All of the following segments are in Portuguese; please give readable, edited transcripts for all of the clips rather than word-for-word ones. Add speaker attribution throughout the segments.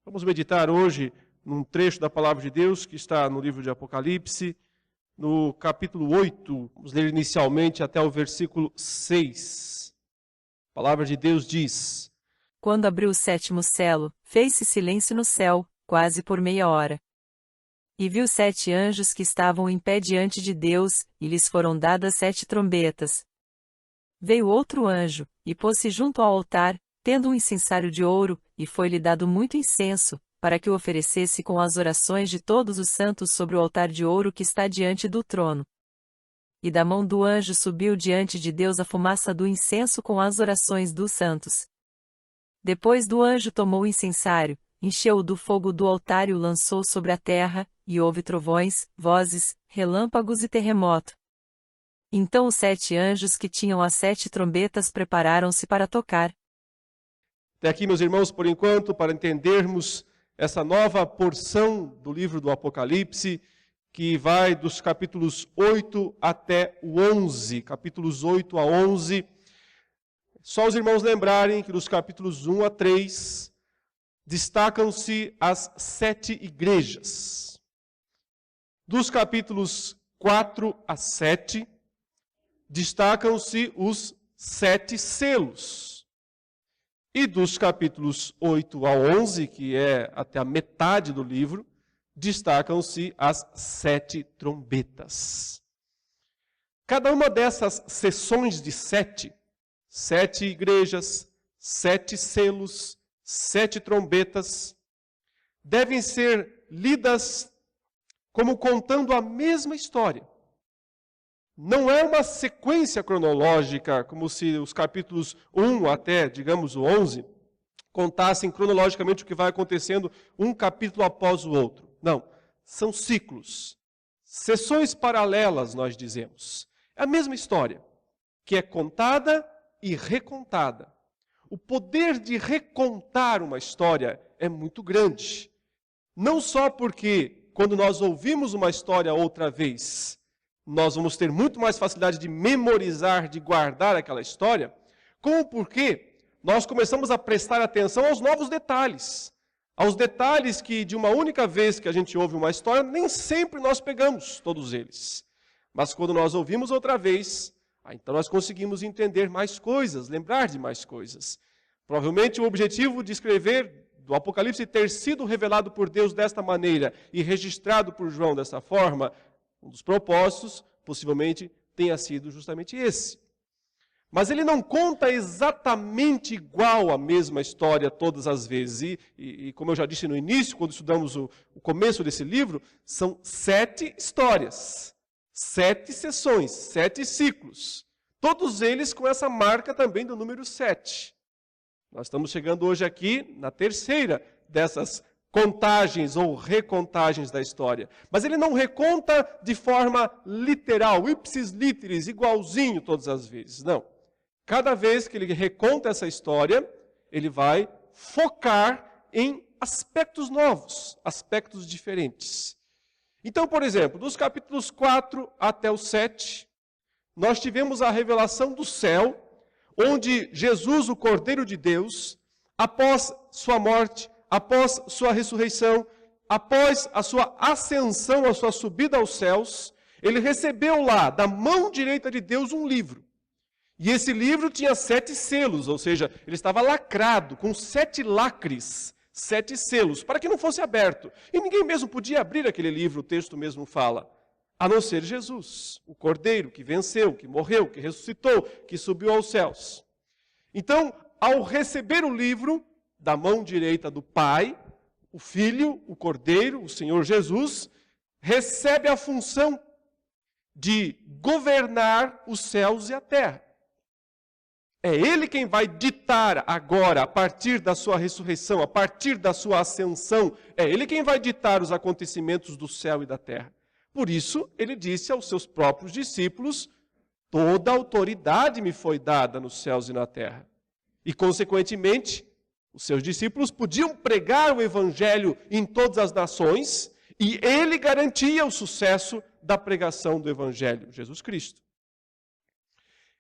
Speaker 1: Vamos meditar hoje num trecho da Palavra de Deus que está no livro de Apocalipse, no capítulo 8. Vamos ler inicialmente até o versículo 6. A Palavra de Deus diz:
Speaker 2: Quando abriu o sétimo selo, fez-se silêncio no céu, quase por meia hora. E viu 7 anjos que estavam em pé diante de Deus, e lhes foram dadas 7 trombetas. Veio outro anjo, e pôs-se junto ao altar, tendo um incensário de ouro, e foi-lhe dado muito incenso, para que o oferecesse com as orações de todos os santos sobre o altar de ouro que está diante do trono. E da mão do anjo subiu diante de Deus a fumaça do incenso com as orações dos santos. Depois do anjo tomou o incensário, encheu-o do fogo do altar e o lançou sobre a terra, e houve trovões, vozes, relâmpagos e terremoto. Então os 7 anjos que tinham as 7 trombetas prepararam-se para tocar.
Speaker 1: Até aqui, meus irmãos, por enquanto, para entendermos essa nova porção do livro do Apocalipse, que vai dos capítulos 8 até o 11, capítulos 8 a 11. Só os irmãos lembrarem que nos capítulos 1 a 3 destacam-se as 7 igrejas. Dos capítulos 4 a 7, destacam-se os 7 selos. E dos capítulos 8 a 11, que é até a metade do livro, destacam-se as 7 trombetas. Cada uma dessas sessões de 7 igrejas, 7 selos, 7 trombetas, devem ser lidas como contando a mesma história. Não é uma sequência cronológica, como se os capítulos 1 até, digamos, o 11, contassem cronologicamente o que vai acontecendo um capítulo após o outro. Não, são ciclos, sessões paralelas, nós dizemos. É a mesma história, que é contada e recontada. O poder de recontar uma história é muito grande. Não só porque, quando nós ouvimos uma história outra vez, nós vamos ter muito mais facilidade de memorizar, de guardar aquela história, como porque nós começamos a prestar atenção aos novos detalhes. Aos detalhes que, de uma única vez que a gente ouve uma história, nem sempre nós pegamos todos eles. Mas quando nós ouvimos outra vez, então nós conseguimos entender mais coisas, lembrar de mais coisas. Provavelmente o objetivo de escrever do Apocalipse ter sido revelado por Deus desta maneira e registrado por João dessa forma, um dos propósitos, possivelmente, tenha sido justamente esse. Mas ele não conta exatamente igual a mesma história todas as vezes. E como eu já disse no início, quando estudamos o começo desse livro, são 7 histórias, 7 sessões, 7 ciclos. Todos eles com essa marca também do número 7. Nós estamos chegando hoje aqui na terceira dessas contagens ou recontagens da história. Mas ele não reconta de forma literal, ipsis literis, igualzinho todas as vezes. Não. Cada vez que ele reconta essa história, ele vai focar em aspectos novos, aspectos diferentes. Então, por exemplo, dos capítulos 4 até o 7, nós tivemos a revelação do céu, onde Jesus, o Cordeiro de Deus, após sua morte, após sua ressurreição, após a sua ascensão, a sua subida aos céus, ele recebeu lá, da mão direita de Deus, um livro. E esse livro tinha 7 selos, ou seja, ele estava lacrado, com 7 lacres, 7 selos, para que não fosse aberto. E ninguém mesmo podia abrir aquele livro, o texto mesmo fala, a não ser Jesus, o Cordeiro que venceu, que morreu, que ressuscitou, que subiu aos céus. Então, ao receber o livro da mão direita do Pai, o Filho, o Cordeiro, o Senhor Jesus, recebe a função de governar os céus e a terra. É Ele quem vai ditar agora, a partir da sua ressurreição, a partir da sua ascensão, é Ele quem vai ditar os acontecimentos do céu e da terra. Por isso, Ele disse aos seus próprios discípulos, toda a autoridade me foi dada nos céus e na terra. E, consequentemente, os seus discípulos podiam pregar o Evangelho em todas as nações e ele garantia o sucesso da pregação do Evangelho, Jesus Cristo.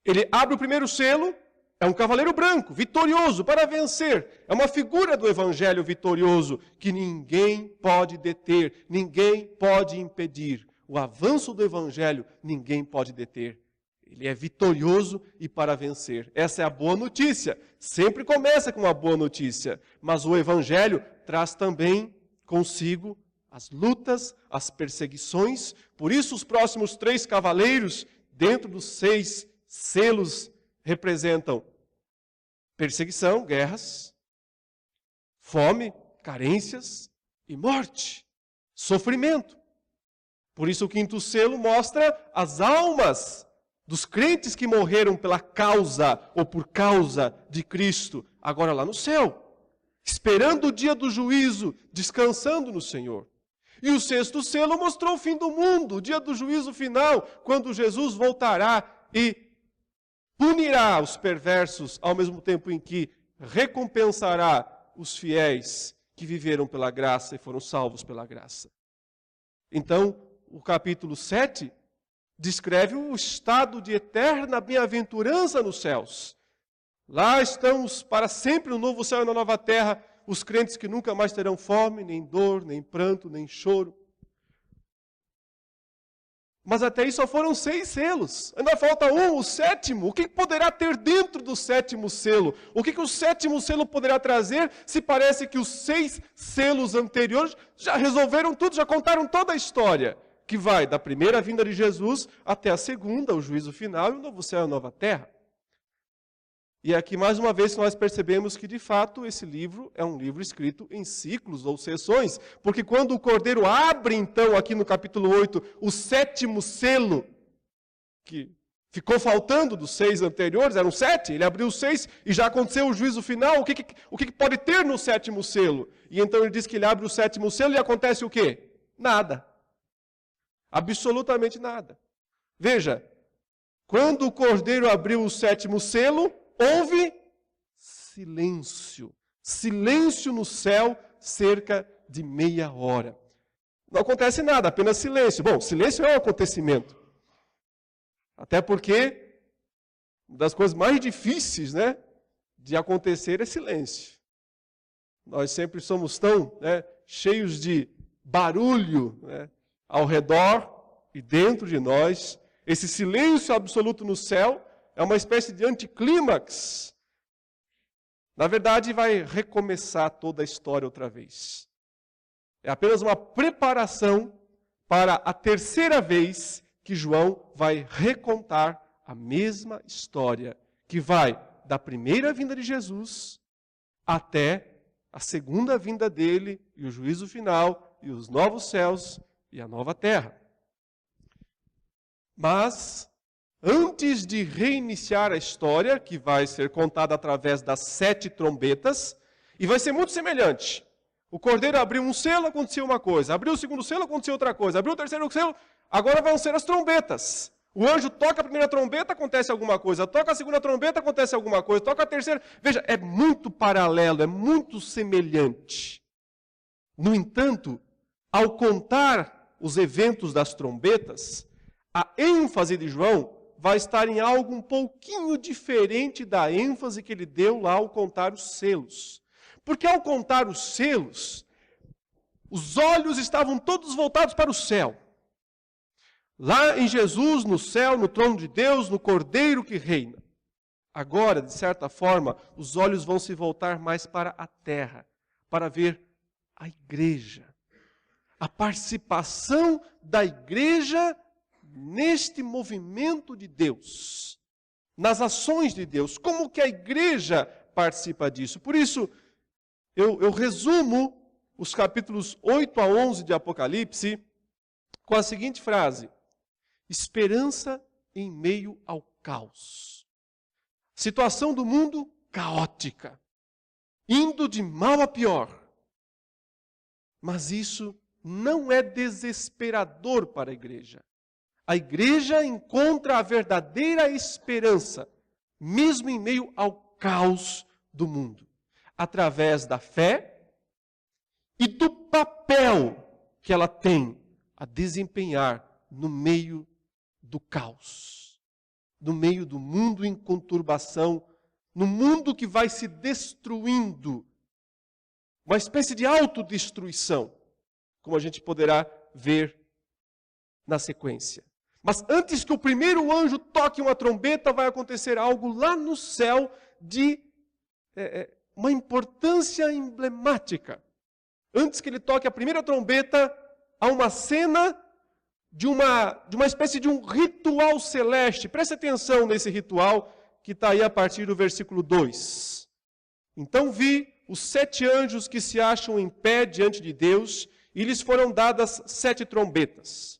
Speaker 1: Ele abre o primeiro selo É um cavaleiro branco, vitorioso, para vencer. É uma figura do evangelho vitorioso que ninguém pode deter, ninguém pode impedir. O avanço do evangelho ninguém pode deter. Ele é vitorioso e para vencer. Essa é a boa notícia. Sempre começa com uma boa notícia. Mas o evangelho traz também consigo as lutas, as perseguições. Por isso os próximos 3 cavaleiros, dentro dos 6 selos, representam perseguição, guerras, fome, carências e morte, sofrimento. Por isso o 5º selo mostra as almas dos crentes que morreram pela causa ou por causa de Cristo, agora lá no céu, esperando o dia do juízo, descansando no Senhor. E o 6º selo mostrou o fim do mundo, o dia do juízo final, quando Jesus voltará e punirá os perversos, ao mesmo tempo em que recompensará os fiéis que viveram pela graça e foram salvos pela graça. Então, o capítulo 7 descreve o estado de eterna bem-aventurança nos céus. Lá estamos para sempre no novo céu e na nova terra, os crentes que nunca mais terão fome, nem dor, nem pranto, nem choro. Mas até aí só foram 6 selos. Ainda falta um, o 7º. O que poderá ter dentro do 7º selo? O que o 7º selo poderá trazer se parece que os 6 selos anteriores já resolveram tudo, já contaram toda a história? Que vai da primeira vinda de Jesus até a segunda, o juízo final e o novo céu e a nova terra. E aqui mais uma vez nós percebemos que de fato esse livro é um livro escrito em ciclos ou sessões, porque quando o Cordeiro abre então aqui no capítulo 8 o 7º selo, que ficou faltando dos 6 anteriores, eram 7, ele abriu 6 e já aconteceu o juízo final, o que pode ter no 7º selo? E então ele diz que ele abre o 7º selo e acontece o quê? Nada. Absolutamente nada. Veja, quando o Cordeiro abriu o 7º selo, houve silêncio. Silêncio no céu, cerca de meia hora. Não acontece nada, apenas silêncio. Bom, silêncio é um acontecimento. Até porque uma das coisas mais difíceis, de acontecer é silêncio. Nós sempre somos tão cheios de barulho ao redor e dentro de nós. Esse silêncio absoluto no céu é uma espécie de anticlímax. Na verdade, vai recomeçar toda a história outra vez. É apenas uma preparação para a terceira vez que João vai recontar a mesma história, que vai da primeira vinda de Jesus até a segunda vinda dele e o juízo final e os novos céus e a nova terra. Mas antes de reiniciar a história, que vai ser contada através das 7 trombetas, e vai ser muito semelhante. O Cordeiro abriu um selo, aconteceu uma coisa. Abriu o 2º selo, aconteceu outra coisa. Abriu o 3º selo, agora vão ser as trombetas. O anjo toca a primeira trombeta, acontece alguma coisa. Toca a segunda trombeta, acontece alguma coisa. Toca a terceira. Veja, é muito paralelo, é muito semelhante. No entanto, ao contar os eventos das trombetas, a ênfase de João vai estar em algo um pouquinho diferente da ênfase que ele deu lá ao contar os selos. Porque ao contar os selos, os olhos estavam todos voltados para o céu. Lá em Jesus, no céu, no trono de Deus, no Cordeiro que reina. Agora, de certa forma, os olhos vão se voltar mais para a terra, para ver a igreja. A participação da igreja neste movimento de Deus, nas ações de Deus, como que a igreja participa disso. Por isso, eu resumo os capítulos 8 a 11 de Apocalipse com a seguinte frase: esperança em meio ao caos. Situação do mundo caótica, indo de mal a pior. Mas isso não é desesperador para a igreja. A igreja encontra a verdadeira esperança, mesmo em meio ao caos do mundo, através da fé e do papel que ela tem a desempenhar no meio do caos, no meio do mundo em conturbação, no mundo que vai se destruindo, uma espécie de autodestruição, como a gente poderá ver na sequência. Mas antes que o primeiro anjo toque uma trombeta, vai acontecer algo lá no céu de uma importância emblemática. Antes que ele toque a primeira trombeta, há uma cena de uma espécie de um ritual celeste. Preste atenção nesse ritual que está aí a partir do versículo 2. Então vi os 7 anjos que se acham em pé diante de Deus, e lhes foram dadas 7 trombetas.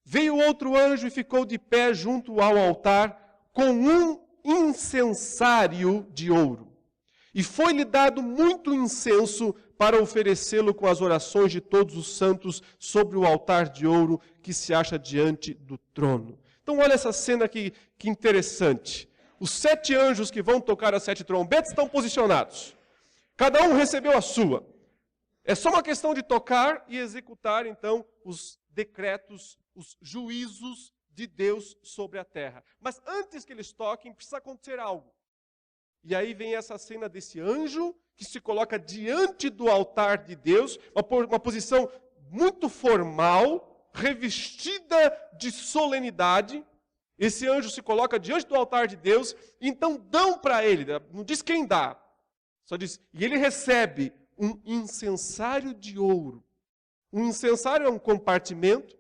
Speaker 1: Veio outro anjo e ficou de pé junto ao altar com um incensário de ouro. E foi-lhe dado muito incenso para oferecê-lo com as orações de todos os santos sobre o altar de ouro que se acha diante do trono. Então olha essa cena aqui, que interessante. Os 7 anjos que vão tocar as 7 trombetas estão posicionados. Cada um recebeu a sua. É só uma questão de tocar e executar, então, os decretos, os juízos de Deus sobre a terra. Mas antes que eles toquem, precisa acontecer algo. E aí vem essa cena desse anjo que se coloca diante do altar de Deus, uma posição muito formal, revestida de solenidade. Esse anjo se coloca diante do altar de Deus, então dão para ele, não diz quem dá, só diz, e ele recebe um incensário de ouro. Um incensário é um compartimento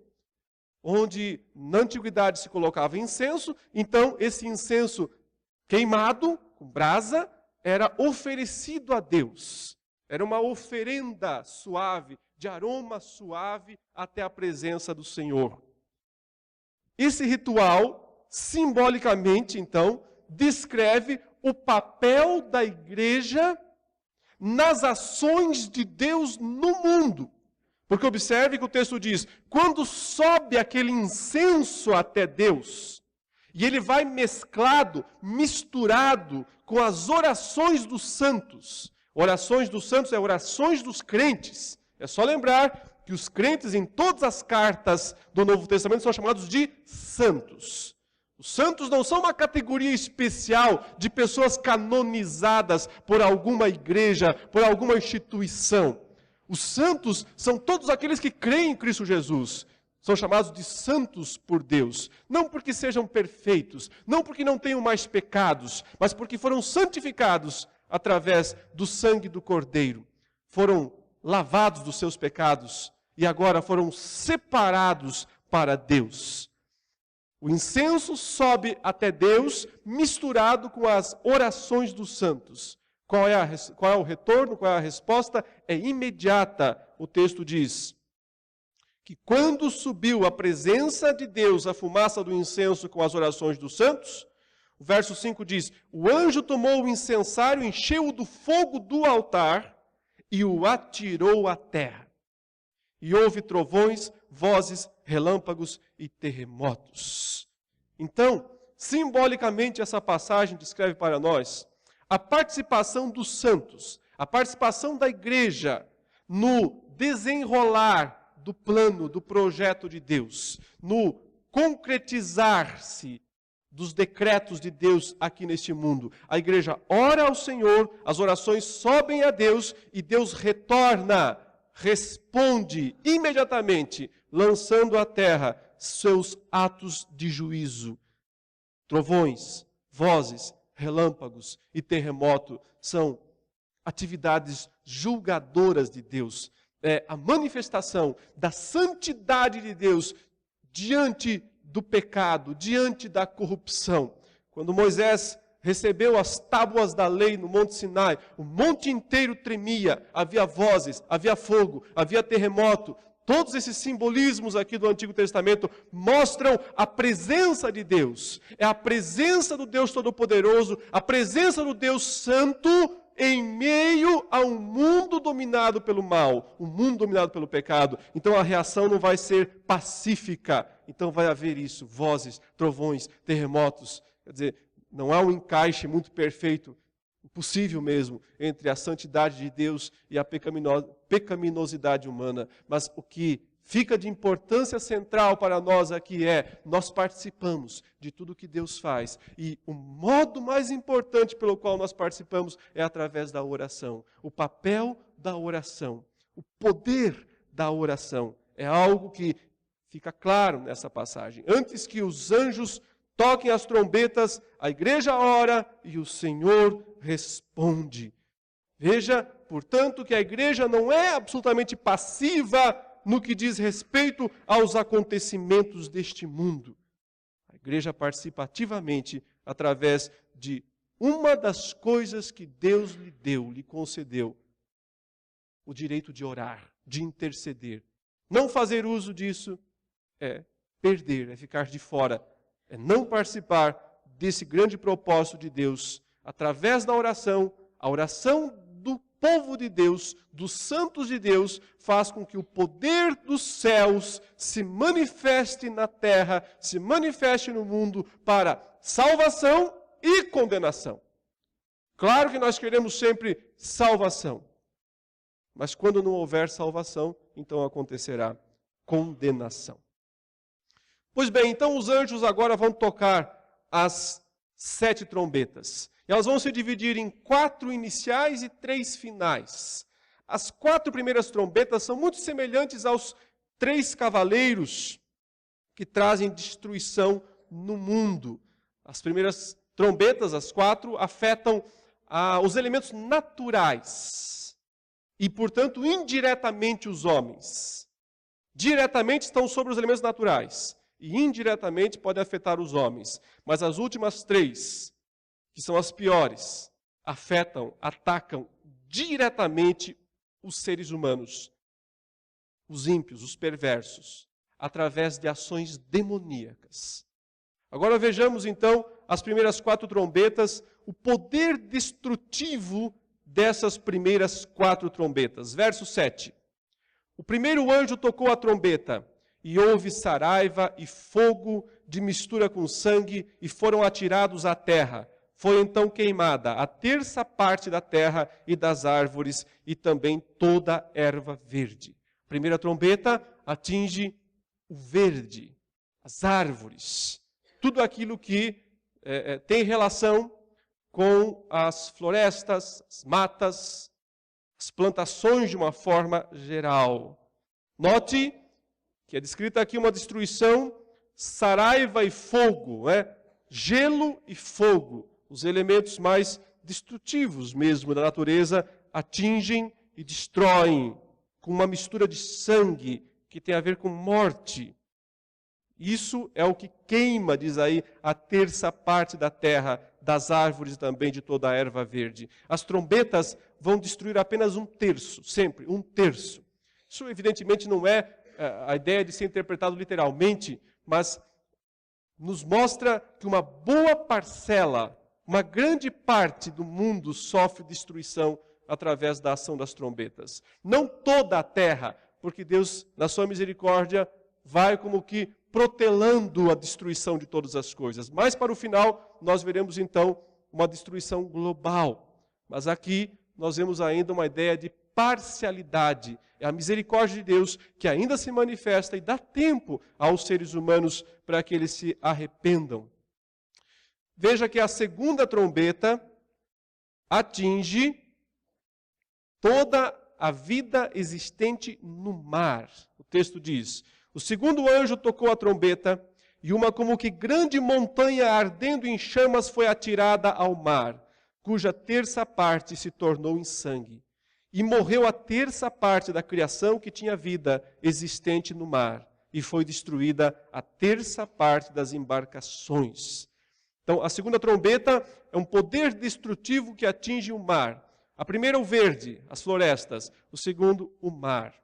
Speaker 1: onde na antiguidade se colocava incenso, então esse incenso queimado, com brasa, era oferecido a Deus. Era uma oferenda suave, de aroma suave, até a presença do Senhor. Esse ritual, simbolicamente, então, descreve o papel da igreja nas ações de Deus no mundo. Porque observe que o texto diz, quando sobe aquele incenso até Deus, e ele vai mesclado, misturado com as orações dos santos. Orações dos santos é orações dos crentes. É só lembrar que os crentes em todas as cartas do Novo Testamento são chamados de santos. Os santos não são uma categoria especial de pessoas canonizadas por alguma igreja, por alguma instituição. Os santos são todos aqueles que creem em Cristo Jesus. São chamados de santos por Deus. Não porque sejam perfeitos, não porque não tenham mais pecados, mas porque foram santificados através do sangue do Cordeiro. Foram lavados dos seus pecados e agora foram separados para Deus. O incenso sobe até Deus, misturado com as orações dos santos. Qual é o retorno? Qual é a resposta? É imediata. O texto diz que quando subiu à presença de Deus a fumaça do incenso com as orações dos santos, o verso 5 diz, o anjo tomou o incensário, encheu-o do fogo do altar e o atirou à terra. E houve trovões, vozes, relâmpagos e terremotos. Então, simbolicamente, essa passagem descreve para nós a participação dos santos, a participação da igreja no desenrolar do plano, do projeto de Deus, no concretizar-se dos decretos de Deus aqui neste mundo. A igreja ora ao Senhor, as orações sobem a Deus e Deus retorna, responde imediatamente, lançando à terra seus atos de juízo. Trovões, vozes, relâmpagos e terremoto são atividades julgadoras de Deus. É a manifestação da santidade de Deus diante do pecado, diante da corrupção. Quando Moisés recebeu as tábuas da lei no Monte Sinai, o monte inteiro tremia, havia vozes, havia fogo, havia terremoto. Todos esses simbolismos aqui do Antigo Testamento mostram a presença de Deus. É a presença do Deus Todo-Poderoso, a presença do Deus Santo em meio a um mundo dominado pelo mal, um mundo dominado pelo pecado. Então a reação não vai ser pacífica. Então vai haver isso, vozes, trovões, terremotos. Quer dizer, não há um encaixe muito perfeito, impossível mesmo, entre a santidade de Deus e a pecaminosidade humana. Mas o que fica de importância central para nós aqui nós participamos de tudo que Deus faz. E o modo mais importante pelo qual nós participamos é através da oração. O papel da oração, o poder da oração é algo que fica claro nessa passagem. Antes que os anjos toquem as trombetas, a igreja ora e o Senhor responde. Veja, portanto, que a igreja não é absolutamente passiva no que diz respeito aos acontecimentos deste mundo. A igreja participa ativamente através de uma das coisas que Deus lhe deu, lhe concedeu: o direito de orar, de interceder. Não fazer uso disso é perder, é ficar de fora, é não participar desse grande propósito de Deus. Através da oração, a oração do povo de Deus, dos santos de Deus, faz com que o poder dos céus se manifeste na terra, se manifeste no mundo para salvação e condenação. Claro que nós queremos sempre salvação, mas quando não houver salvação, então acontecerá condenação. Pois bem, então os anjos agora vão tocar as 7 trombetas. Elas vão se dividir em 4 iniciais e 3 finais. As 4 primeiras trombetas são muito semelhantes aos 3 cavaleiros que trazem destruição no mundo. As primeiras trombetas, as 4, afetam os elementos naturais e, portanto, indiretamente os homens. Diretamente estão sobre os elementos naturais e indiretamente podem afetar os homens. Mas as últimas 3, que são as piores, atacam diretamente os seres humanos, os ímpios, os perversos, através de ações demoníacas. Agora vejamos então as primeiras 4 trombetas, o poder destrutivo dessas primeiras 4 trombetas. Verso 7. O primeiro anjo tocou a trombeta, e houve saraiva e fogo de mistura com sangue, e foram atirados à terra. Foi então queimada a 1/3 parte da terra e das árvores, e também toda a erva verde. A primeira trombeta atinge o verde, as árvores, tudo aquilo que tem relação com as florestas, as matas, as plantações de uma forma geral. Note que é descrita aqui uma destruição, saraiva e fogo, gelo e fogo. Os elementos mais destrutivos mesmo da natureza atingem e destroem, com uma mistura de sangue que tem a ver com morte. Isso é o que queima, diz aí, a 1/3 parte da terra, das árvores e também de toda a erva verde. As trombetas vão destruir apenas 1/3, sempre 1/3. Isso evidentemente não é a ideia de ser interpretado literalmente, mas nos mostra que uma boa parcela, uma grande parte do mundo sofre destruição através da ação das trombetas. Não toda a terra, porque Deus, na sua misericórdia, vai como que protelando a destruição de todas as coisas. Mas para o final, nós veremos então uma destruição global. Mas aqui nós vemos ainda uma ideia de parcialidade. É a misericórdia de Deus que ainda se manifesta e dá tempo aos seres humanos para que eles se arrependam. Veja que a segunda trombeta atinge toda a vida existente no mar. O texto diz: o segundo anjo tocou a trombeta, e uma como que grande montanha ardendo em chamas foi atirada ao mar, cuja 1/3 parte se tornou em sangue. E morreu a 1/3 parte da criação que tinha vida existente no mar, e foi destruída a 1/3 parte das embarcações. Então, a segunda trombeta é um poder destrutivo que atinge o mar. A primeira, o verde, as florestas. O segundo, o mar.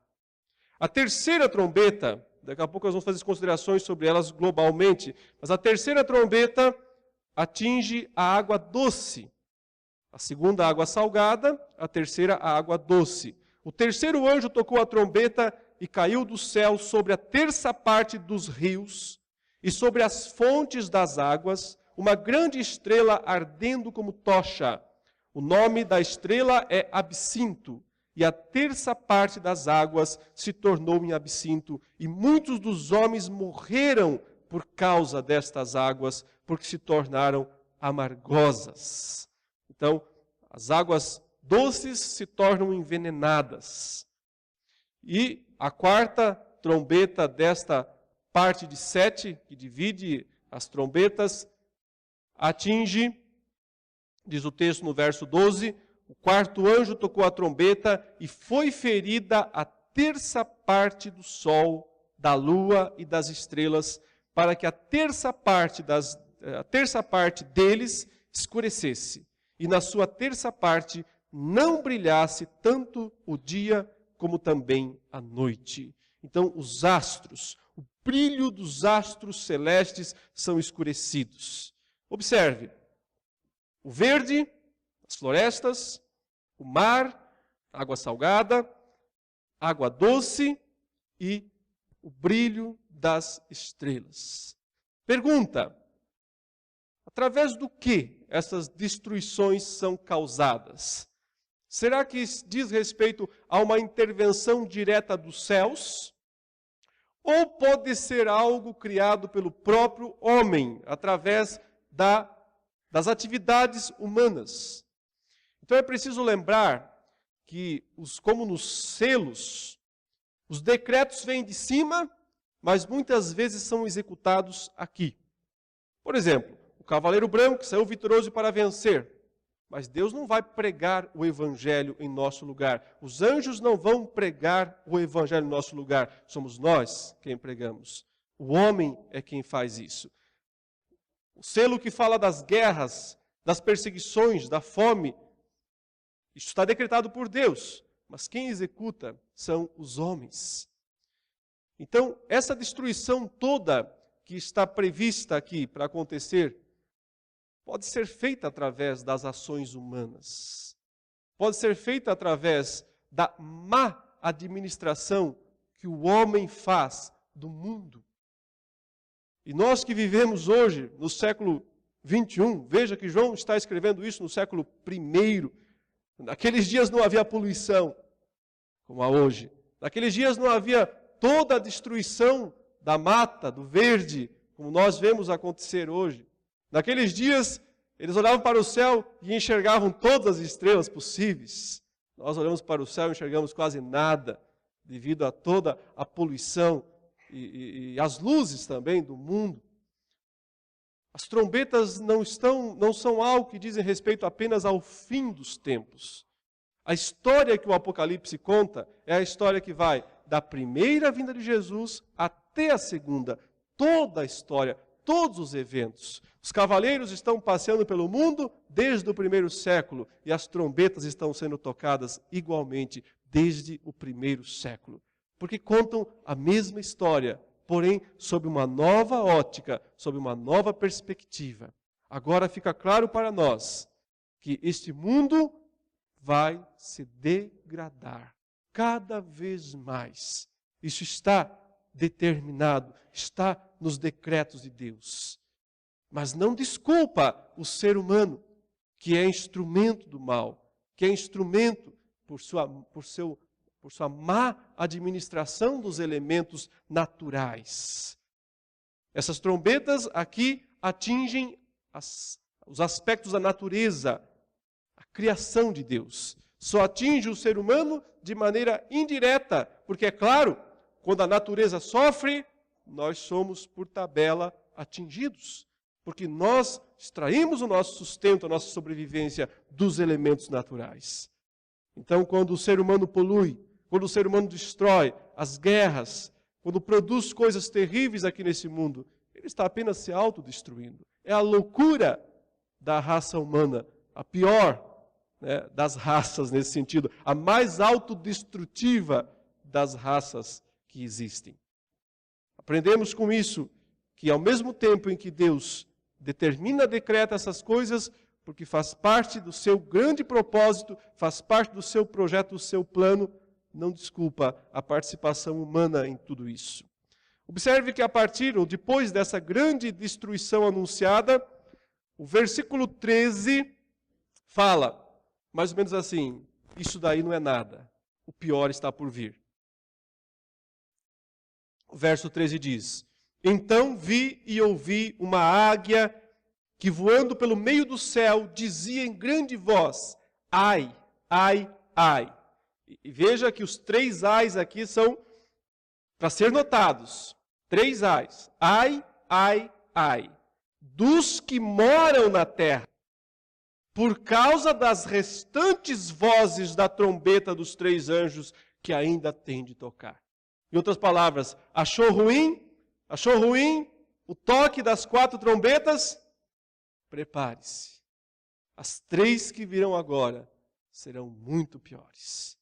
Speaker 1: A terceira trombeta, daqui a pouco nós vamos fazer considerações sobre elas globalmente, mas a terceira trombeta atinge a água doce. A segunda, a água salgada, a terceira, a água doce. O terceiro anjo tocou a trombeta e caiu do céu sobre a 1/3 parte dos rios e sobre as fontes das águas, uma grande estrela ardendo como tocha. O nome da estrela é Absinto. e a terça parte das águas se tornou em absinto, e muitos dos homens morreram por causa destas águas, porque se tornaram amargosas. Então, as águas doces se tornam envenenadas. E a quarta trombeta desta parte de 7, que divide as trombetas, atinge, diz o texto no verso 12, o quarto anjo tocou a trombeta e foi ferida a terça parte do sol, da lua e das estrelas, para que a terça parte deles escurecesse, e na sua terça parte não brilhasse tanto o dia como também a noite. Então os astros, o brilho dos astros celestes são escurecidos. Observe, o verde, as florestas, o mar, água salgada, água doce e o brilho das estrelas. Pergunta: através do que essas destruições são causadas? Será que diz respeito a uma intervenção direta dos céus? Ou pode ser algo criado pelo próprio homem, através das atividades humanas? Então é preciso lembrar que, como nos selos, os decretos vêm de cima, mas muitas vezes são executados aqui. Por exemplo, o cavaleiro branco que saiu vitorioso para vencer. Mas Deus não vai pregar o evangelho em nosso lugar. Os anjos não vão pregar o evangelho em nosso lugar. Somos nós quem pregamos. O homem é quem faz isso. O selo que fala das guerras, das perseguições, da fome, isso está decretado por Deus. Mas quem executa são os homens. Então, essa destruição toda que está prevista aqui para acontecer, pode ser feita através das ações humanas. Pode ser feita através da má administração que o homem faz do mundo. E nós que vivemos hoje, no século 21, veja que João está escrevendo isso no século I. Naqueles dias não havia poluição, como há hoje. Naqueles dias não havia toda a destruição da mata, do verde, como nós vemos acontecer hoje. Naqueles dias, eles olhavam para o céu e enxergavam todas as estrelas possíveis. Nós olhamos para o céu e enxergamos quase nada, devido a toda a poluição e as luzes também do mundo. As trombetas não são algo que dizem respeito apenas ao fim dos tempos. A história que o Apocalipse conta é a história que vai da primeira vinda de Jesus até a segunda. Toda a história, todos os eventos. Os cavaleiros estão passeando pelo mundo desde o primeiro século e as trombetas estão sendo tocadas igualmente desde o primeiro século. Porque contam a mesma história, porém sob uma nova ótica, sob uma nova perspectiva. Agora fica claro para nós que este mundo vai se degradar cada vez mais. Isso está determinado, está nos decretos de Deus. Mas não desculpa o ser humano, que é instrumento do mal, que é instrumento por sua má administração dos elementos naturais. Essas trombetas aqui atingem os aspectos da natureza, a criação de Deus. Só atinge o ser humano de maneira indireta, porque é claro, quando a natureza sofre, nós somos, por tabela, atingidos. Porque nós extraímos o nosso sustento, a nossa sobrevivência dos elementos naturais. Então, quando o ser humano polui, quando o ser humano destrói as guerras, quando produz coisas terríveis aqui nesse mundo, ele está apenas se autodestruindo. É a loucura da raça humana, a pior, né, das raças nesse sentido, a mais autodestrutiva das raças que existem. Aprendemos com isso que ao mesmo tempo em que Deus determina, decreta essas coisas, porque faz parte do seu grande propósito, faz parte do seu projeto, do seu plano, não desculpa a participação humana em tudo isso. Observe que a partir ou depois dessa grande destruição anunciada, o versículo 13 fala, mais ou menos assim, isso daí não é nada. o pior está por vir. O verso 13 diz: Então vi e ouvi uma águia que, voando pelo meio do céu, dizia em grande voz: Ai, ai, ai. E veja que os 3 ais aqui são para ser notados. 3 ais. Ai, ai, ai. Dos que moram na terra, por causa das restantes vozes da trombeta dos 3 anjos que ainda tem de tocar. Em outras palavras, achou ruim? Achou ruim o toque das 4 trombetas? Prepare-se. As 3 que virão agora serão muito piores.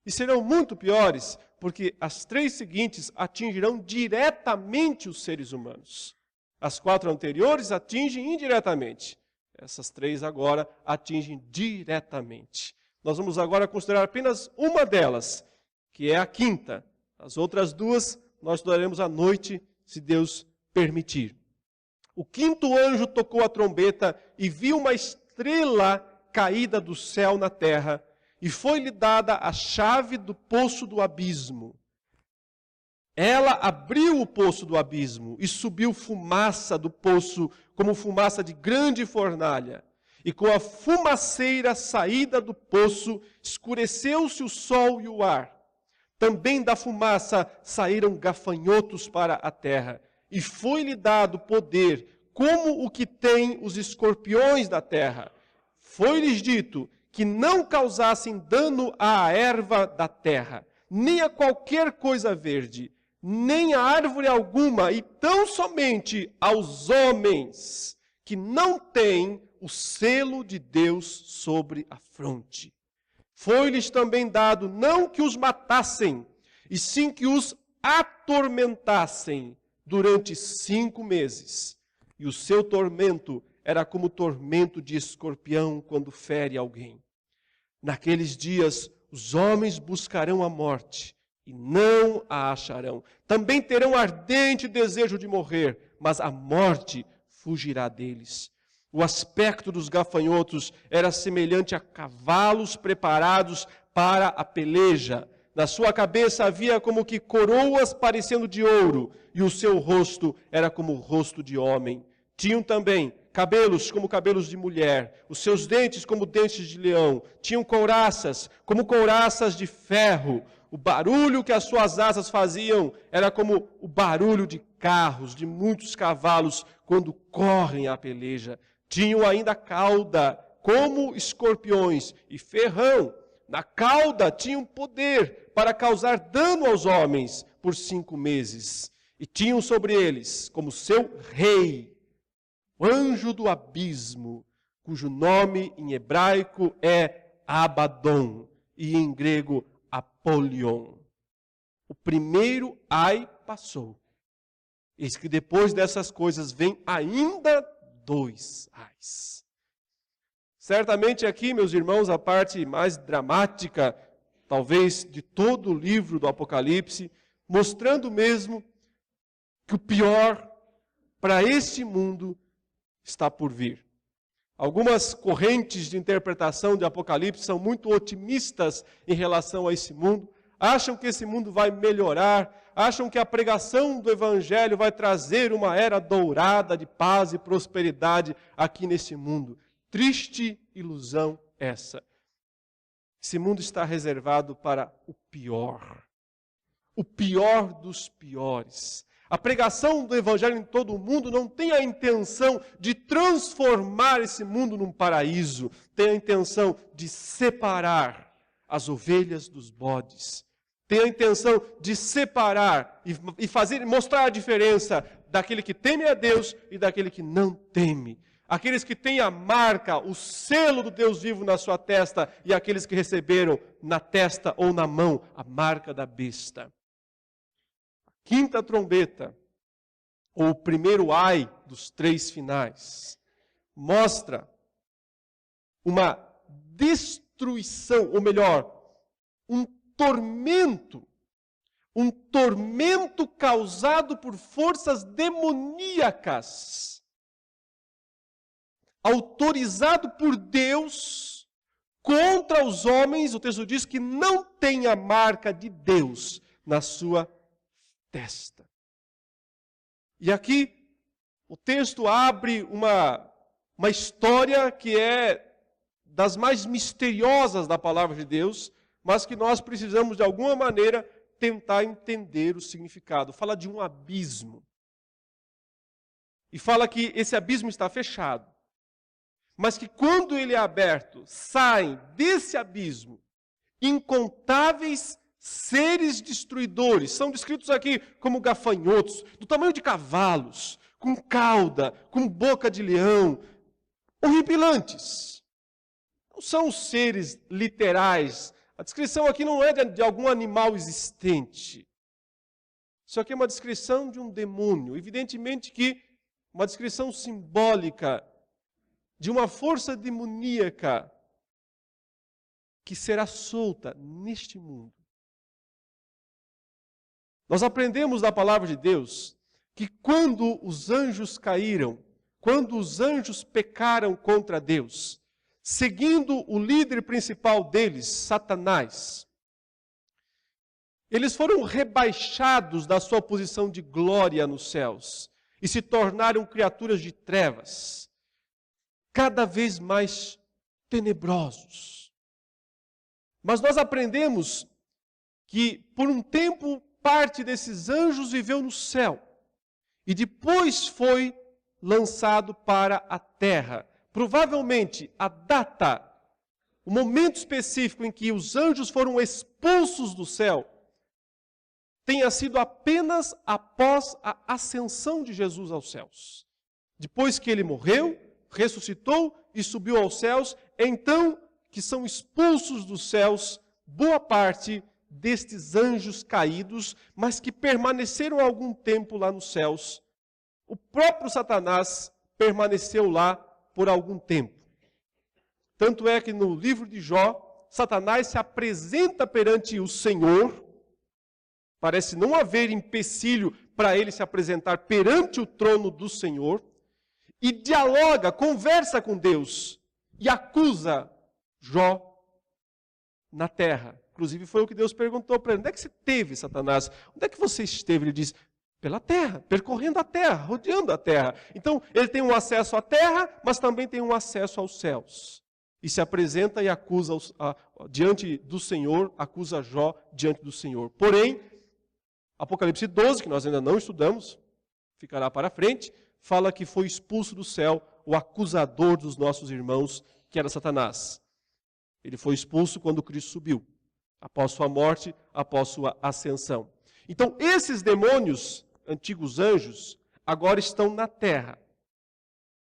Speaker 1: E serão muito piores porque as 3 seguintes atingirão diretamente os seres humanos. As 4 anteriores atingem indiretamente. Essas 3 agora atingem diretamente. Nós vamos agora considerar apenas uma delas, que é a 5ª. As outras 2 nós estudaremos à noite, se Deus permitir. O 5º anjo tocou a trombeta e viu uma estrela caída do céu na terra, e foi-lhe dada a chave do poço do abismo. Ela abriu o poço do abismo e subiu fumaça do poço, como fumaça de grande fornalha. E com a fumaceira saída do poço, escureceu-se o sol e o ar. Também da fumaça saíram gafanhotos para a terra. E foi-lhe dado poder, como o que tem os escorpiões da terra. Foi-lhes dito que não causassem dano à erva da terra, nem a qualquer coisa verde, nem a árvore alguma, e tão somente aos homens que não têm o selo de Deus sobre a fronte. Foi-lhes também dado não que os matassem, e sim que os atormentassem durante 5 meses. E o seu tormento era como o tormento de escorpião quando fere alguém. Naqueles dias, os homens buscarão a morte e não a acharão. Também terão ardente desejo de morrer, mas a morte fugirá deles. O aspecto dos gafanhotos era semelhante a cavalos preparados para a peleja. Na sua cabeça havia como que coroas parecendo de ouro, e o seu rosto era como o rosto de homem. Tinham também cabelos como cabelos de mulher, os seus dentes como dentes de leão. Tinham couraças como couraças de ferro. O barulho que as suas asas faziam era como o barulho de carros, de muitos cavalos, quando correm à peleja. Tinham ainda cauda, como escorpiões, e ferrão. Na cauda tinham poder para causar dano aos homens por 5 meses. E tinham sobre eles, como seu rei, o anjo do abismo, cujo nome em hebraico é Abaddon e em grego Apolion. O primeiro ai passou. Eis que depois dessas coisas vem ainda 2 ais. Certamente aqui, meus irmãos, a parte mais dramática, talvez, de todo o livro do Apocalipse, mostrando mesmo que o pior para este mundo está por vir. Algumas correntes de interpretação de Apocalipse são muito otimistas em relação a esse mundo. Acham que esse mundo vai melhorar, acham que a pregação do Evangelho vai trazer uma era dourada de paz e prosperidade aqui nesse mundo. Triste ilusão essa. Esse mundo está reservado para o pior dos piores. A pregação do Evangelho em todo o mundo não tem a intenção de transformar esse mundo num paraíso. Tem a intenção de separar as ovelhas dos bodes. Tem a intenção de separar e mostrar a diferença daquele que teme a Deus e daquele que não teme. Aqueles que têm a marca, o selo do Deus vivo na sua testa e aqueles que receberam na testa ou na mão a marca da besta. 5ª trombeta, ou o primeiro ai dos 3 finais, mostra uma destruição, ou melhor, um tormento causado por forças demoníacas, autorizado por Deus contra os homens, o texto diz que não tem a marca de Deus na sua testa. E aqui o texto abre uma história que é das mais misteriosas da palavra de Deus, mas que nós precisamos de alguma maneira tentar entender o significado. Fala de um abismo. E fala que esse abismo está fechado. Mas que quando ele é aberto, saem desse abismo incontáveis seres destruidores. São descritos aqui como gafanhotos, do tamanho de cavalos, com cauda, com boca de leão, horripilantes. Não são seres literais. A descrição aqui não é de algum animal existente. Isso aqui é uma descrição de um demônio. Evidentemente que uma descrição simbólica de uma força demoníaca que será solta neste mundo. Nós aprendemos da palavra de Deus que quando os anjos caíram, quando os anjos pecaram contra Deus, seguindo o líder principal deles, Satanás, eles foram rebaixados da sua posição de glória nos céus e se tornaram criaturas de trevas, cada vez mais tenebrosos. Mas nós aprendemos que por um tempo parte desses anjos viveu no céu e depois foi lançado para a terra. Provavelmente a data, o momento específico em que os anjos foram expulsos do céu, tenha sido apenas após a ascensão de Jesus aos céus. Depois que ele morreu, ressuscitou e subiu aos céus, então que são expulsos dos céus boa parte destes anjos caídos, mas que permaneceram algum tempo lá nos céus. O próprio Satanás permaneceu lá por algum tempo. Tanto é que no livro de Jó, Satanás se apresenta perante o Senhor. Parece não haver empecilho para ele se apresentar perante o trono do Senhor. E dialoga, conversa com Deus e acusa Jó na terra. Inclusive foi o que Deus perguntou para ele: onde é que você esteve, Satanás? Onde é que você esteve? Ele diz: pela terra, percorrendo a terra, rodeando a terra. Então ele tem um acesso à terra, mas também tem um acesso aos céus. E se apresenta e acusa diante do Senhor, acusa Jó diante do Senhor. Porém, Apocalipse 12, que nós ainda não estudamos, ficará para frente, fala que foi expulso do céu o acusador dos nossos irmãos, que era Satanás. Ele foi expulso quando Cristo subiu, após sua morte, após sua ascensão. Então, esses demônios, antigos anjos, agora estão na terra.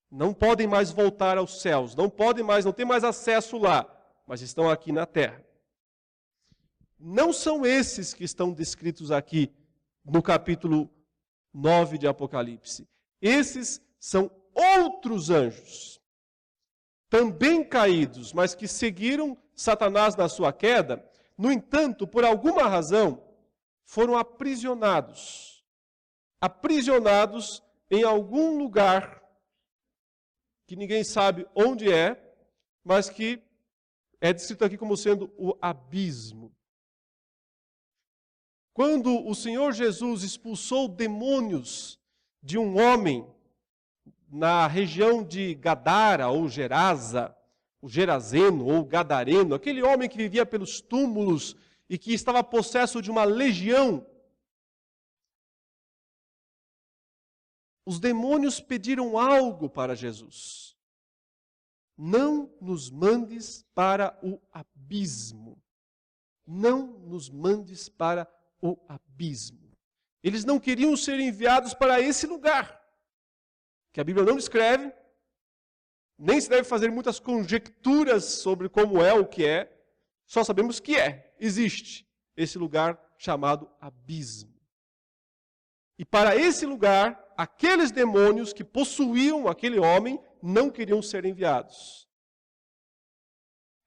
Speaker 1: Não podem mais voltar aos céus, não têm mais acesso lá, mas estão aqui na terra. Não são esses que estão descritos aqui no capítulo 9 de Apocalipse. Esses são outros anjos, também caídos, mas que seguiram Satanás na sua queda. No entanto, por alguma razão, foram aprisionados em algum lugar que ninguém sabe onde é, mas que é descrito aqui como sendo o abismo. Quando o Senhor Jesus expulsou demônios de um homem na região de Gadara ou Gerasa, o Gerazeno ou Gadareno, aquele homem que vivia pelos túmulos e que estava possesso de uma legião, os demônios pediram algo para Jesus: não nos mandes para o abismo. Não nos mandes para o abismo. Eles não queriam ser enviados para esse lugar, que a Bíblia não descreve, nem se deve fazer muitas conjecturas sobre como é o que é, só sabemos que existe esse lugar chamado abismo. E para esse lugar, aqueles demônios que possuíam aquele homem não queriam ser enviados.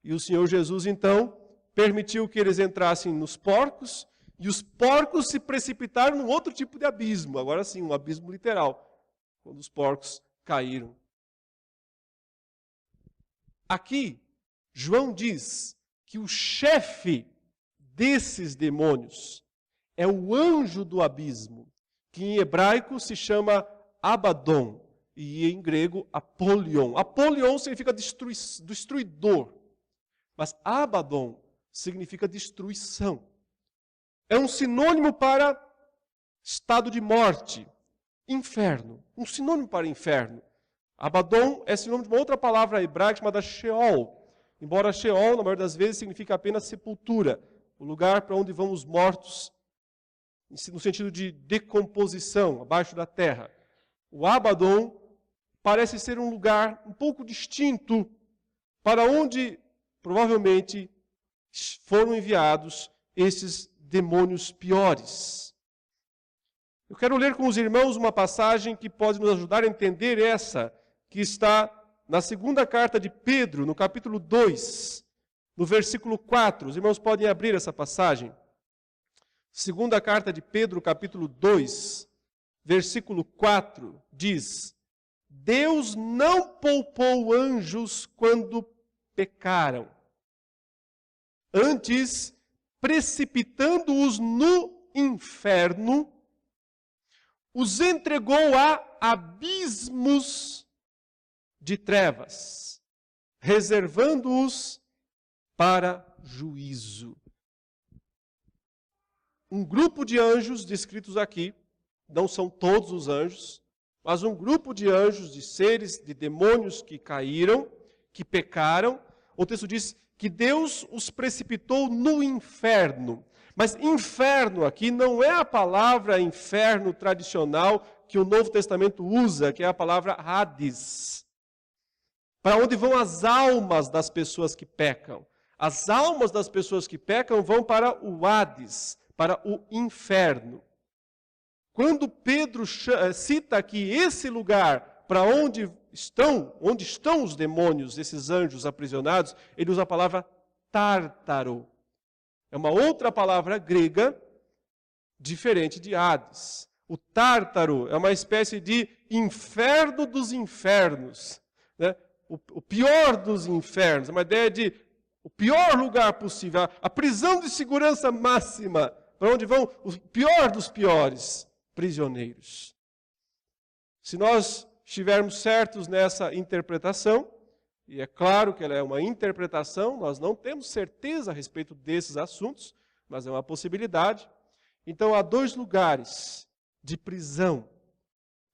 Speaker 1: E o Senhor Jesus, então, permitiu que eles entrassem nos porcos, e os porcos se precipitaram num outro tipo de abismo, agora sim, um abismo literal, quando os porcos caíram. Aqui, João diz que o chefe desses demônios é o anjo do abismo, que em hebraico se chama Abaddon e em grego Apolion. Apolion significa destruidor, mas Abaddon significa destruição. É um sinônimo para estado de morte, inferno, um sinônimo para inferno. Abaddon é sinônimo de uma outra palavra hebraica chamada Sheol. Embora Sheol, na maioria das vezes, significa apenas sepultura, o lugar para onde vão os mortos, no sentido de decomposição, abaixo da terra. O Abaddon parece ser um lugar um pouco distinto para onde, provavelmente, foram enviados esses demônios piores. Eu quero ler com os irmãos uma passagem que pode nos ajudar a entender essa, que está na segunda carta de Pedro, no capítulo 2, no versículo 4. Os irmãos podem abrir essa passagem. Segunda carta de Pedro, capítulo 2, versículo 4, diz: Deus não poupou anjos quando pecaram. Antes, precipitando-os no inferno, os entregou a abismos de trevas, reservando-os para juízo. Um grupo de anjos descritos aqui, não são todos os anjos, mas um grupo de anjos, de seres, de demônios que caíram, que pecaram. O texto diz que Deus os precipitou no inferno. Mas inferno aqui não é a palavra inferno tradicional que o Novo Testamento usa, que é a palavra Hades. Para onde vão as almas das pessoas que pecam? As almas das pessoas que pecam vão para o Hades, para o inferno. Quando Pedro cita aqui esse lugar para onde estão os demônios, esses anjos aprisionados, ele usa a palavra Tártaro. É uma outra palavra grega diferente de Hades. O Tártaro é uma espécie de inferno dos infernos, né? O pior dos infernos, uma ideia de o pior lugar possível, a prisão de segurança máxima, para onde vão o pior dos piores prisioneiros. Se nós estivermos certos nessa interpretação, e é claro que ela é uma interpretação, nós não temos certeza a respeito desses assuntos, mas é uma possibilidade. Então há dois lugares de prisão.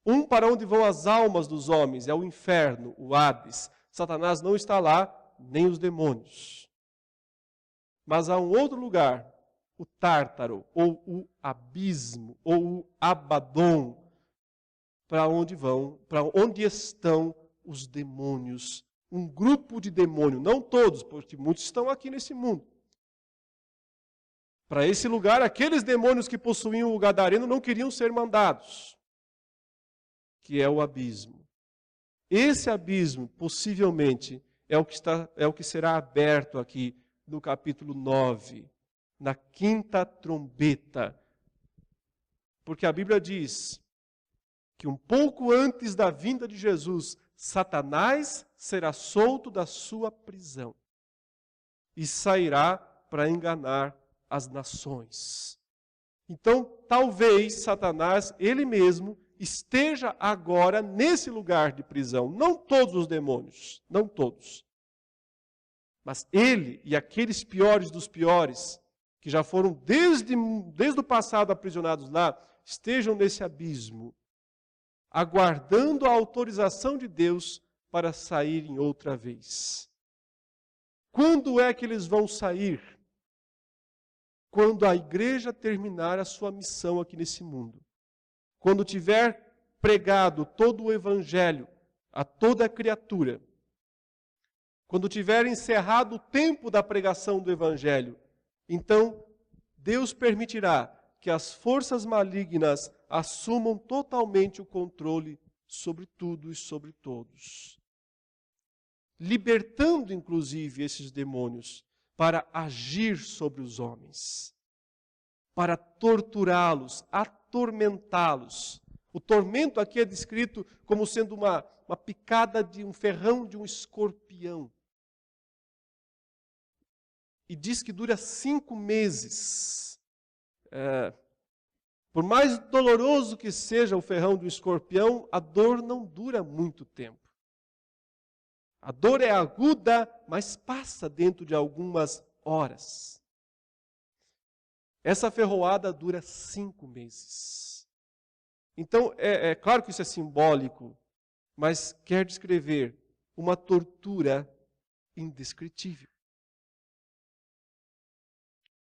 Speaker 1: Um para onde vão as almas dos homens, é o inferno, o Hades. Satanás não está lá, nem os demônios. Mas há um outro lugar, o Tártaro, ou o abismo, ou o Abaddon, para onde estão os demônios. Um grupo de demônios, não todos, porque muitos estão aqui nesse mundo. Para esse lugar, aqueles demônios que possuíam o gadareno não queriam ser mandados, que é o abismo. Esse abismo, possivelmente, é o que será aberto aqui no capítulo 9, na quinta trombeta. Porque a Bíblia diz que um pouco antes da vinda de Jesus, Satanás será solto da sua prisão e sairá para enganar as nações. Então, talvez Satanás, ele mesmo, esteja agora nesse lugar de prisão. Não todos os demônios, não todos. Mas ele e aqueles piores dos piores, que já foram desde o passado aprisionados lá, estejam nesse abismo, aguardando a autorização de Deus para saírem outra vez. Quando é que eles vão sair? Quando a igreja terminar a sua missão aqui nesse mundo. Quando tiver pregado todo o evangelho a toda criatura. Quando tiver encerrado o tempo da pregação do evangelho, então Deus permitirá que as forças malignas assumam totalmente o controle sobre tudo e sobre todos. Libertando, inclusive, esses demônios para agir sobre os homens, para torturá-los, atormentá-los. O tormento aqui é descrito como sendo uma picada de um ferrão de um escorpião. e diz que dura 5 meses. Por mais doloroso que seja o ferrão do escorpião, a dor não dura muito tempo. A dor é aguda, mas passa dentro de algumas horas. Essa ferroada dura 5 meses. Então, é claro que isso é simbólico, mas quer descrever uma tortura indescritível.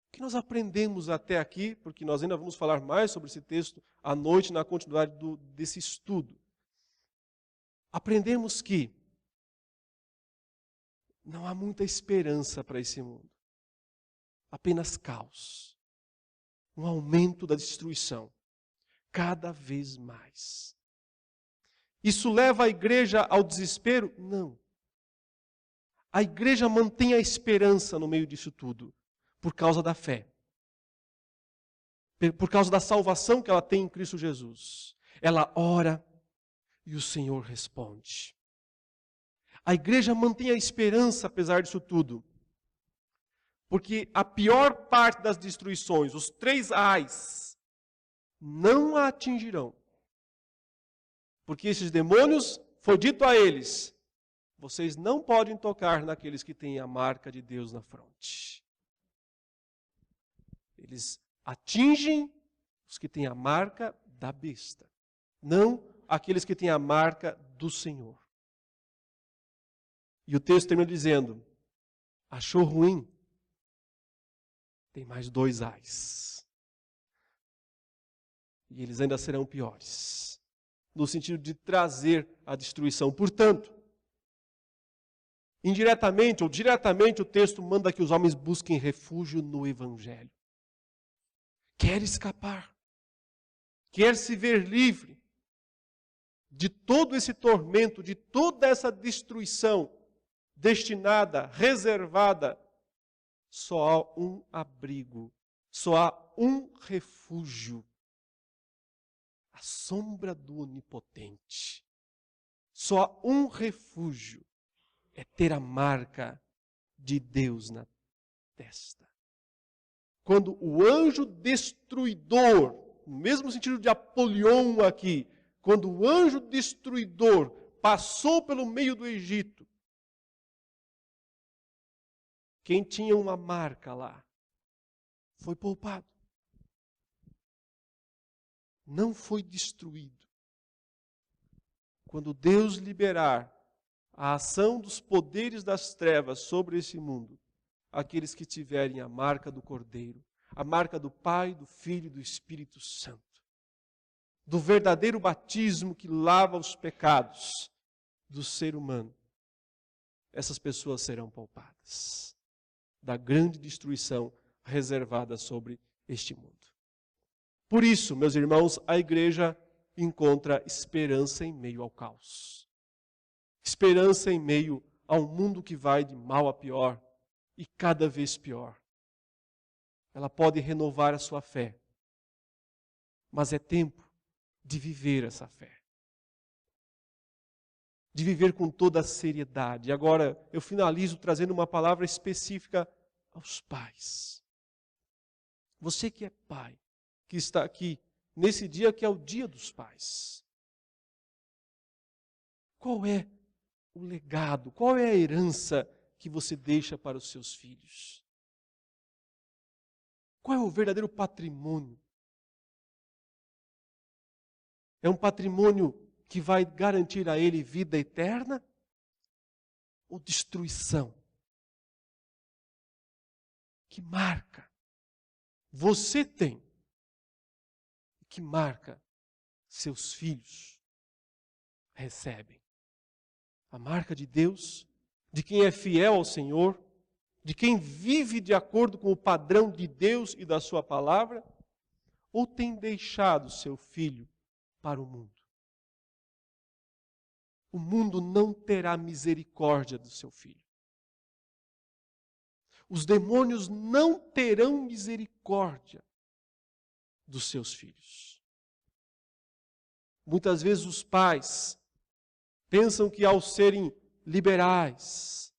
Speaker 1: O que nós aprendemos até aqui, porque nós ainda vamos falar mais sobre esse texto à noite na continuidade desse estudo. Aprendemos que não há muita esperança para esse mundo. Apenas caos. Um aumento da destruição. Cada vez mais. Isso leva a igreja ao desespero? Não. A igreja mantém a esperança no meio disso tudo. Por causa da fé. Por causa da salvação que ela tem em Cristo Jesus. Ela ora e o Senhor responde. A igreja mantém a esperança apesar disso tudo. Porque a pior parte das destruições, os 3 ais, não a atingirão. Porque esses demônios, foi dito a eles, vocês não podem tocar naqueles que têm a marca de Deus na fronte. Eles atingem os que têm a marca da besta, não aqueles que têm a marca do Senhor. E o texto termina dizendo, achou ruim? Tem mais 2 ais. E eles ainda serão piores. No sentido de trazer a destruição. Portanto, indiretamente ou diretamente o texto manda que os homens busquem refúgio no Evangelho. Quer escapar. Quer se ver livre de todo esse tormento, de toda essa destruição destinada, reservada. Só há um abrigo, só há um refúgio. A sombra do Onipotente. Só há um refúgio. É ter a marca de Deus na testa. Quando o anjo destruidor, no mesmo sentido de Apolion aqui, quando o anjo destruidor passou pelo meio do Egito, quem tinha uma marca lá foi poupado. Não foi destruído. Quando Deus liberar a ação dos poderes das trevas sobre esse mundo, aqueles que tiverem a marca do Cordeiro, a marca do Pai, do Filho e do Espírito Santo, do verdadeiro batismo que lava os pecados do ser humano, essas pessoas serão poupadas da grande destruição reservada sobre este mundo. Por isso, meus irmãos, a igreja encontra esperança em meio ao caos. Esperança em meio a um mundo que vai de mal a pior e cada vez pior. Ela pode renovar a sua fé, mas é tempo de viver essa fé. De viver com toda a seriedade. Agora, eu finalizo trazendo uma palavra específica aos pais. Você que é pai, que está aqui nesse dia que é o dia dos pais. Qual é o legado, qual é a herança que você deixa para os seus filhos? Qual é o verdadeiro patrimônio? É um patrimônio que vai garantir a ele vida eterna ou destruição? Que marca você tem? Que marca seus filhos recebem? A marca de Deus, de quem é fiel ao Senhor, de quem vive de acordo com o padrão de Deus e da sua palavra, ou tem deixado seu filho para o mundo? O mundo não terá misericórdia do seu filho. Os demônios não terão misericórdia dos seus filhos. Muitas vezes os pais pensam que ao serem liberais,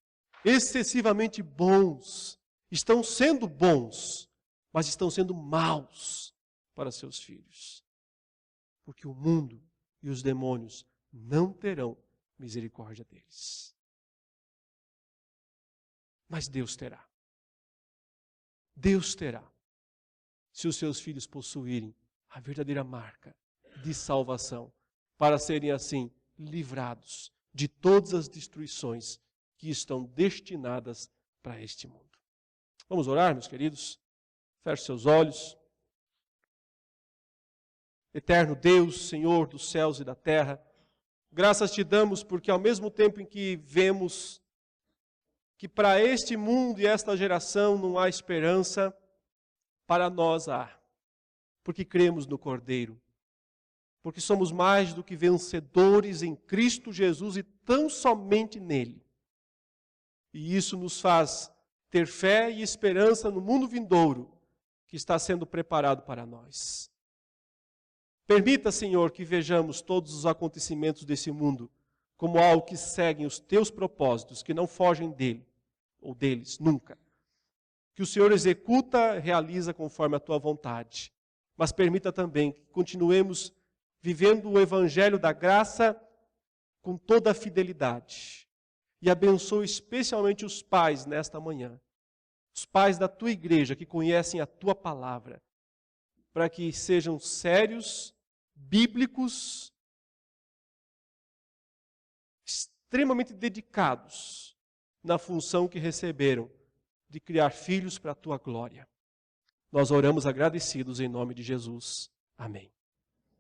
Speaker 1: excessivamente bons estão sendo bons, mas estão sendo maus para seus filhos. Porque o mundo e os demônios não terão misericórdia deles. Mas Deus terá. Deus terá, se os seus filhos possuírem a verdadeira marca de salvação, para serem assim livrados de todas as destruições que estão destinadas para este mundo. Vamos orar, meus queridos? Feche seus olhos. Eterno Deus, Senhor dos céus e da terra, graças te damos porque ao mesmo tempo em que vemos que para este mundo e esta geração não há esperança, para nós há. Porque cremos no Cordeiro. Porque somos mais do que vencedores em Cristo Jesus e tão somente nele. E isso nos faz ter fé e esperança no mundo vindouro que está sendo preparado para nós. Permita, Senhor, que vejamos todos os acontecimentos desse mundo como algo que seguem os teus propósitos, que não fogem dele ou deles, nunca. Que o Senhor executa, realiza conforme a tua vontade. Mas permita também que continuemos vivendo o evangelho da graça com toda a fidelidade. E abençoe especialmente os pais nesta manhã. Os pais da tua igreja que conhecem a tua palavra. Para que sejam sérios, bíblicos, extremamente dedicados na função que receberam de criar filhos para a tua glória. Nós oramos agradecidos em nome de Jesus. Amém.